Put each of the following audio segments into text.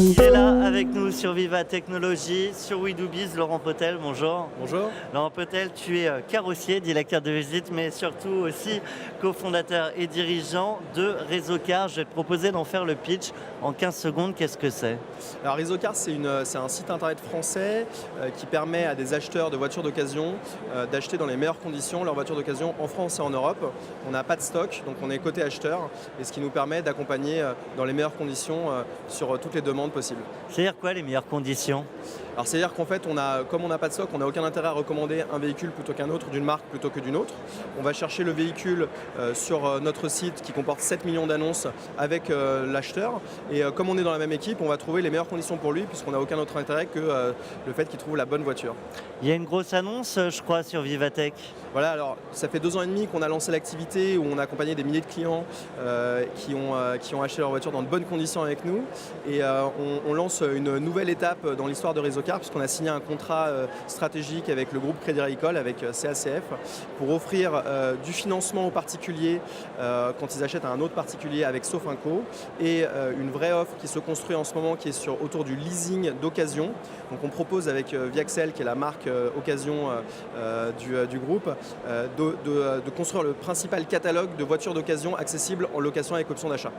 Il est là avec nous sur Viva Technologies, sur We Do Biz, Laurent Potel, bonjour. Bonjour. Laurent Potel, tu es carrossier, directeur de visite, mais surtout aussi cofondateur et dirigeant de Réseaucar. Je vais te proposer d'en faire le pitch en 15 secondes. Qu'est-ce que c'est? Alors Réseaucar, c'est un site internet français qui permet à des acheteurs de voitures d'occasion d'acheter dans les meilleures conditions leurs voitures d'occasion en France et en Europe. On n'a pas de stock, donc on est côté acheteur, et ce qui nous permet d'accompagner dans les meilleures conditions sur toutes les demandes possibles. C'est-à-dire quoi les meilleures conditions? Alors c'est-à-dire qu'en fait, comme on n'a pas de stock, on n'a aucun intérêt à recommander un véhicule plutôt qu'un autre, d'une marque plutôt que d'une autre. On va chercher le véhicule sur notre site qui comporte 7 millions d'annonces avec l'acheteur. Et comme on est dans la même équipe, on va trouver les meilleures conditions pour lui puisqu'on n'a aucun autre intérêt que le fait qu'il trouve la bonne voiture. Il y a une grosse annonce, je crois, sur Vivatech. Voilà, alors ça fait 2 ans et demi qu'on a lancé l'activité où on a accompagné des milliers de clients qui ont acheté leur voiture dans de bonnes conditions avec nous. Et on lance une nouvelle étape dans l'histoire de Réseaucar puisqu'on a signé un contrat stratégique avec le groupe Crédit Agricole, avec CACF, pour offrir du financement aux particuliers quand ils achètent à un autre particulier avec Sofinco, et une vraie offre qui se construit en ce moment qui est autour du leasing d'occasion. Donc on propose avec Viaxel, qui est la marque occasion du groupe, de construire le principal catalogue de voitures d'occasion accessibles en location avec option d'achat.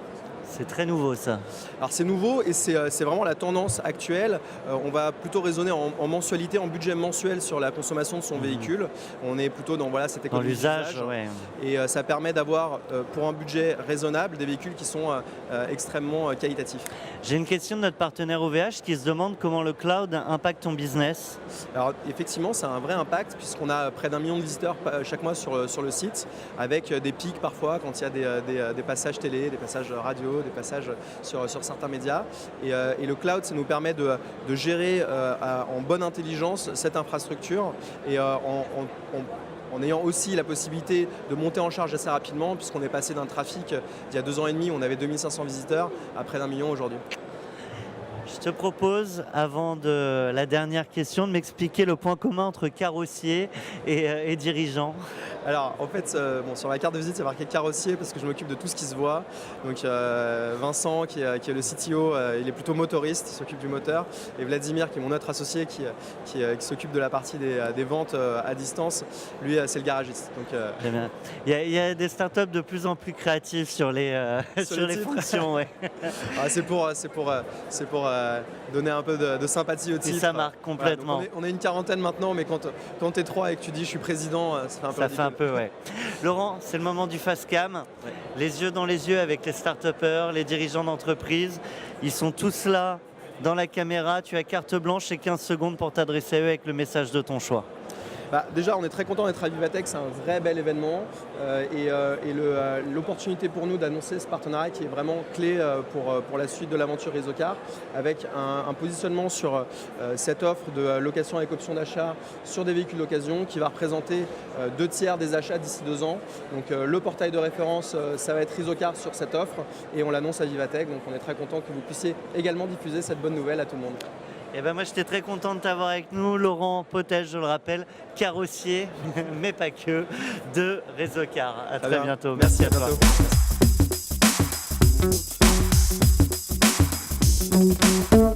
C'est très nouveau ça. Alors c'est nouveau et c'est vraiment la tendance actuelle. On va plutôt raisonner en mensualité, en budget mensuel sur la consommation de son véhicule. On est plutôt dans cette économie l'usage. Ouais. Et ça permet d'avoir pour un budget raisonnable des véhicules qui sont extrêmement qualitatifs. J'ai une question de notre partenaire OVH qui se demande comment le cloud impacte ton business. Alors effectivement, ça a un vrai impact puisqu'on a près d'1 million de visiteurs chaque mois sur le site, avec des pics parfois quand il y a des passages télé, des passages radio, des passages sur certains médias. Et le cloud, ça nous permet de gérer en bonne intelligence cette infrastructure et en ayant aussi la possibilité de monter en charge assez rapidement, puisqu'on est passé d'un trafic d'il y a 2 ans et demi, où on avait 2500 visiteurs, à près d'1 million aujourd'hui. Je te propose, avant la dernière question, de m'expliquer le point commun entre carrossier et dirigeant. Alors en fait, sur la carte de visite, c'est marqué carrossier parce que je m'occupe de tout ce qui se voit. Donc Vincent, qui est le CTO, il est plutôt motoriste, il s'occupe du moteur. Et Vladimir, qui est mon autre associé, qui s'occupe de la partie des ventes à distance, lui, c'est le garagiste. Donc, il y a des startups de plus en plus créatives sur les fonctions. Ouais. C'est pour donner un peu de sympathie au titre. Et ça marque complètement. Voilà, on est une quarantaine maintenant, mais quand tu es 3 et que tu dis je suis président, ça fait un peu ouais. Laurent, c'est le moment du fast cam. Ouais. Les yeux dans les yeux avec les start-upers, les dirigeants d'entreprise. Ils sont tous là dans la caméra. Tu as carte blanche et 15 secondes pour t'adresser à eux avec le message de ton choix. Déjà, on est très content d'être à Vivatech, c'est un vrai bel événement et l'opportunité pour nous d'annoncer ce partenariat qui est vraiment clé pour la suite de l'aventure Réseaucar, avec un positionnement sur cette offre de location avec option d'achat sur des véhicules d'occasion qui va représenter 2/3 des achats d'ici 2 ans. Donc le portail de référence, ça va être Réseaucar sur cette offre et on l'annonce à Vivatech. Donc on est très content que vous puissiez également diffuser cette bonne nouvelle à tout le monde. Et moi j'étais très content de t'avoir avec nous, Laurent Potel, je le rappelle, carrossier, mais pas que, de Réseaucar. À très bientôt. Merci à toi. Bientôt.